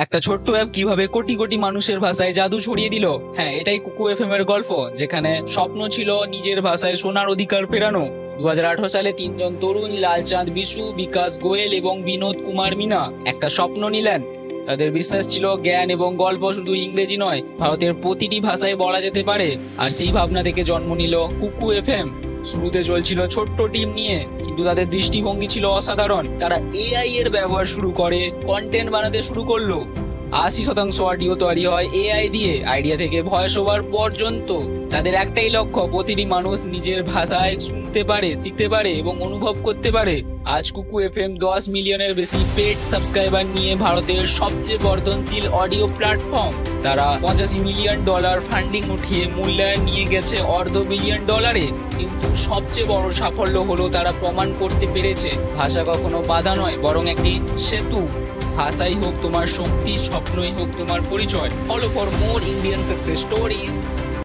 একটা ছোট্ট অ্যাপ কিভাবে কোটি কোটি মানুষের ভাষায় জাদু ছড়িয়ে দিল। হ্যাঁ, এটাই কুকু এফএম এর গল্প, যেখানে স্বপ্ন ছিল নিজের ভাষায় শোনার অধিকার ফেরানো। 2018 সালে তিনজন তরুণ লালচাঁদ বিশু, বিকাশ গোয়েল এবং বিনোদ কুমার মিনা একটা স্বপ্ন নিলেন। তাদের বিশ্বাস ছিল জ্ঞান এবং গল্প শুধু ইংরেজি নয়, ভারতের প্রতিটি ভাষায় বলা যেতে পারে। আর সেই ভাবনা থেকে জন্ম নিল কুকু এফএম। শুরুতে চলছিল ছোট্ট টিম নিয়ে, কিন্তু তাদের দৃষ্টিভঙ্গি ছিল অসাধারণ। তারা এআই এর ব্যবহার শুরু করে কন্টেন্ট বানাতে শুরু করলো। 80% অডিও তৈরি হয় এআই দিয়ে, আইডিয়া থেকে ভয়েস ওভার পর্যন্ত। তাদের একটাই লক্ষ্য, প্রতিটি মানুষ নিজের ভাষায় শুনতে পারে, শিখতে পারে এবং অনুভব করতে পারে। আজ কুকু এফএম 10 মিলিয়নের বেশি পেড সাবস্ক্রাইবার নিয়ে ভারতের সবচেয়ে বর্ধনশীল অডিও প্ল্যাটফর্ম। তারা $85 মিলিয়ন ফান্ডিং উঠিয়ে মূল্যায়ন নিয়ে গেছে $250 বিলিয়ন। কিন্তু সবচেয়ে বড় সাফল্য হলো তারা প্রমাণ করতে পেরেছে ভাষা কখনো বাধা নয়, বরং একটি সেতু। ভাষাই হোক তোমার শক্তি, স্বপ্নই হোক তোমার পরিচয়। Follow for more Indian success stories.